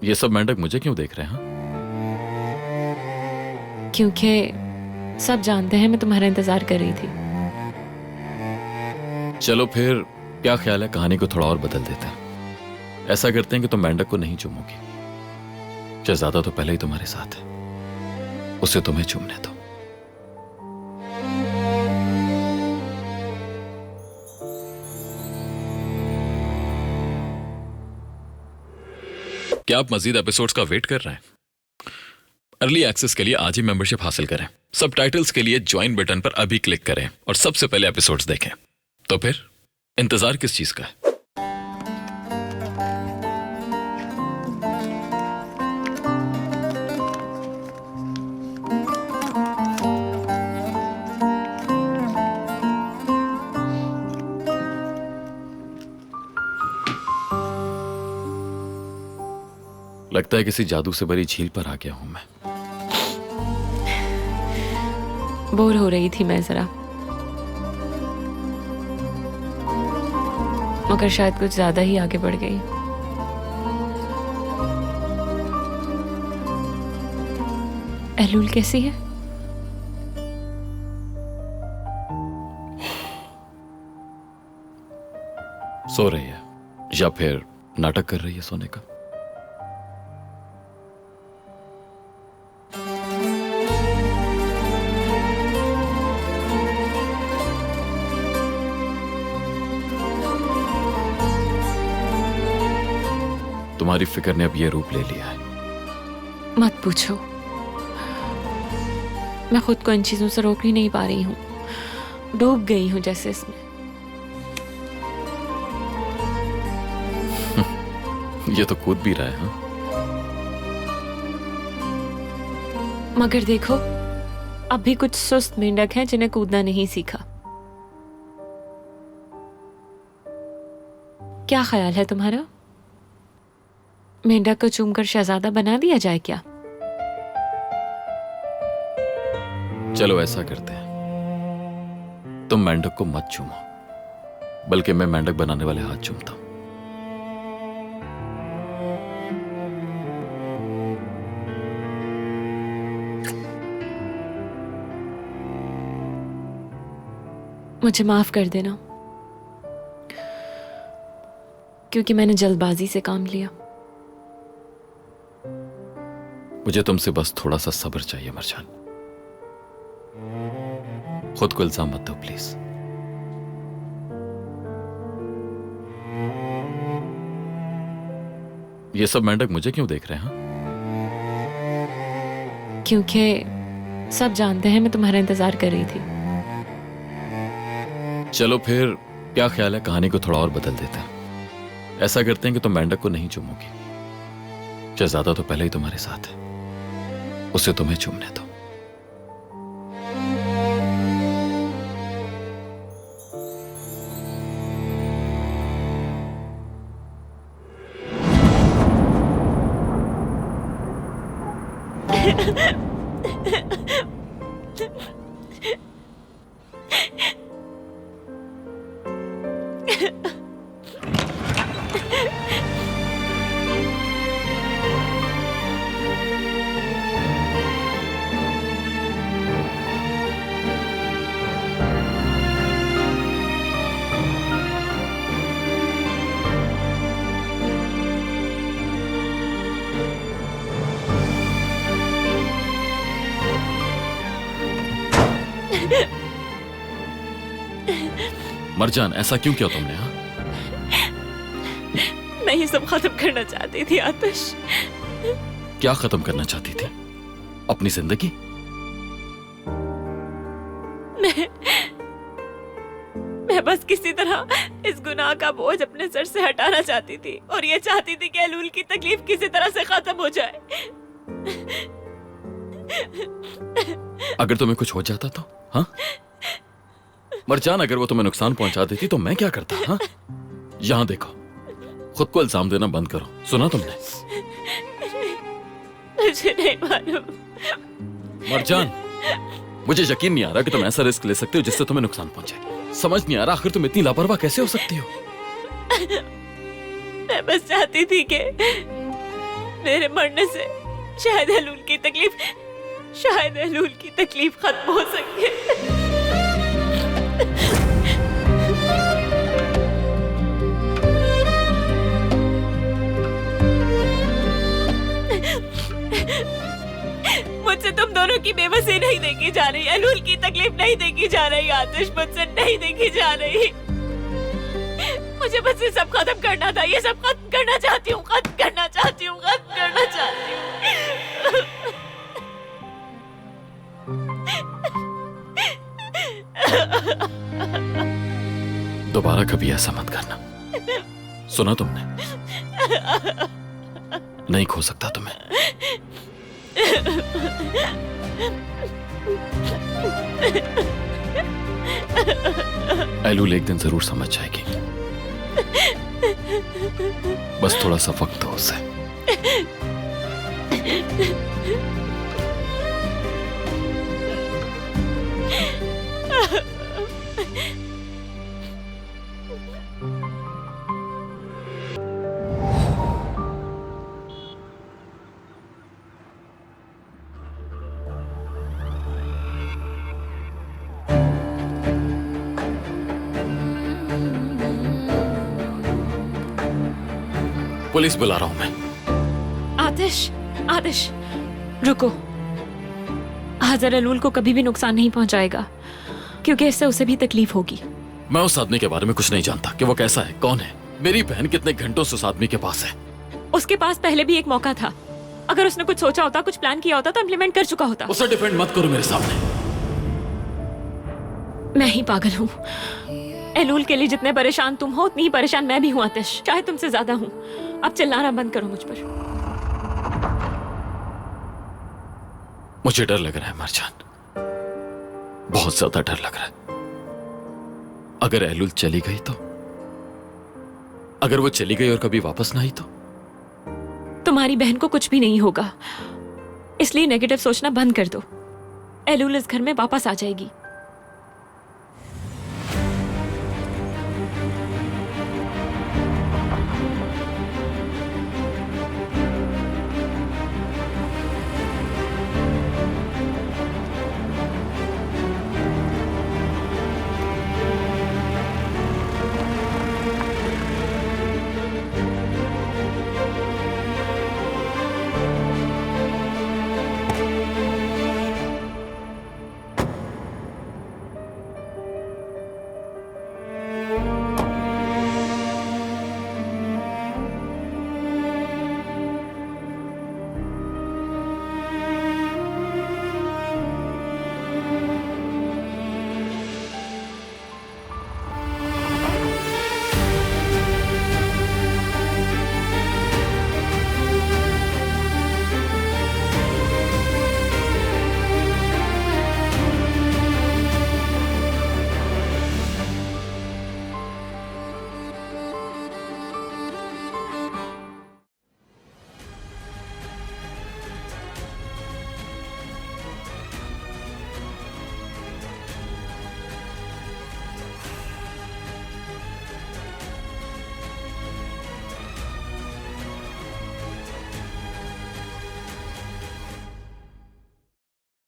ये सब मेंढक मुझे क्यों देख रहे हैं? क्योंकि सब जानते हैं मैं तुम्हारा इंतजार कर रही थी। चलो फिर क्या ख्याल है, कहानी को थोड़ा और बदल देते हैं। ऐसा करते हैं कि तुम मेंढक को नहीं चूमोगी। शहजादा तो पहले ही तुम्हारे साथ है, उसे तुम्हें चूमने दो। क्या आप मजीद एपिसोड्स का वेट कर रहे हैं? अर्ली एक्सेस के लिए आज ही मेंबरशिप हासिल करें। सबटाइटल्स के लिए ज्वाइन बटन पर अभी क्लिक करें और सबसे पहले एपिसोड्स देखें। तो फिर इंतजार किस चीज का है? लगता है किसी जादू से भरी झील पर आ गया हूं मैं। बोर हो रही थी मैं जरा, मगर शायद कुछ ज्यादा ही आगे बढ़ गई। एहलूल कैसी है? सो रही है या फिर नाटक कर रही है सोने का? तुम्हारी फिक्र ने अब यह रूप ले लिया है। मत पूछो, मैं खुद को इन चीजों से रोक ही नहीं पा रही हूं। डूब गई हूं जैसे इसमें। ये तो कूद भी रहा है। हाँ? मगर देखो, अब भी कुछ सुस्त मेंढक हैं जिन्हें कूदना नहीं सीखा। क्या ख्याल है तुम्हारा? मेंढक को चूमकर शहजादा बना दिया जाए क्या? चलो ऐसा करते हैं, तुम मेंढक को मत चूमो, बल्कि मैं मेंढक बनाने वाले हाथ चूमता हूं। मुझे माफ कर देना, क्योंकि मैंने जल्दबाजी से काम लिया। मुझे तुमसे बस थोड़ा सा सब्र चाहिए मरजान। खुद को इल्जाम मत दो प्लीज। ये सब मेंढक मुझे क्यों देख रहे हैं? क्योंकि सब जानते हैं मैं तुम्हारा इंतजार कर रही थी। चलो फिर क्या ख्याल है, कहानी को थोड़ा और बदल देते हैं। ऐसा करते हैं कि तुम मेंढक को नहीं चूमोगी। शहजादा तो पहले ही तुम्हारे साथ है, उसे तुम्हें चूमने दो। मरजान, ऐसा क्यों किया तुमने? हाँ, मैं ये सब खत्म करना चाहती थी आतिश। क्या खत्म करना चाहती थी? अपनी जिंदगी? मैं बस किसी तरह इस गुनाह का बोझ अपने सर से हटाना चाहती थी, और ये चाहती थी कि एहलूल की तकलीफ किसी तरह से खत्म हो जाए। अगर तुम्हें कुछ हो जाता तो? हाँ मरजान, अगर वो तुम्हें नुकसान पहुंचा देती तो मैं क्या करता? हाँ, यहां देखो, खुद को इल्जाम देना बंद करो। सुना तुमने? मुझे नहीं मालूम। मरजान, मुझे यकीन नहीं आ रहा कि तुम ऐसा रिस्क ले सकते हो जिससे तुम्हें नुकसान पहुंचे। समझ नहीं आ रहा, आखिर तुम इतनी लापरवाह कैसे हो सकती हो? मैं बस चाहती थी कि मेरे मरने से शायद एलूल की तकलीफ खत्म हो सके। मुझसे तुम दोनों की बेबसी नहीं देखी जा रही, एलूल की तकलीफ नहीं देखी जा रही, आतिश मुझसे नहीं देखी जा रही। मुझे बस ये सब खत्म करना था, ये सब खत्म करना चाहती हूँ, खत्म करना चाहती हूँ, खत्म करना चाहती हूँ। दोबारा कभी ऐसा मत करना, सुना तुमने? नहीं खो सकता तुम्हें। एलूल एक दिन जरूर समझ जाएगी, बस थोड़ा सा वक्त दो उसे। पुलिस बुला रहा हूं मैं। आतिश रुको। हाजर एलूल को कभी भी नुकसान नहीं पहुंचाएगा, क्योंकि इससे उसे भी तकलीफ होगी। मैं उस आदमी के बारे में कुछ नहीं जानता कि वो कैसा है, कौन है। मेरी बहन कितने घंटों से उस आदमी के पास है। उसके पास पहले भी एक मौका था, अगर उसने कुछ सोचा होता, कुछ प्लान किया होता तो इम्प्लीमेंट कर चुका होता। उसे डिफेंड मत करो मेरे सामने। मैं ही पागल हूँ। एलूल के लिए जितने परेशान तुम हो, उतनी ही परेशान मैं भी हूँ आतिश, शायद तुमसे ज्यादा हूँ। अब चिल्लाना बंद करो मुझ पर। मुझे डर लग रहा है मरजान, बहुत ज्यादा डर लग रहा है। अगर एलूल चली गई तो, अगर वो चली गई और कभी वापस ना आई तो? तुम्हारी बहन को कुछ भी नहीं होगा, इसलिए नेगेटिव सोचना बंद कर दो। एलूल इस घर में वापस आ जाएगी।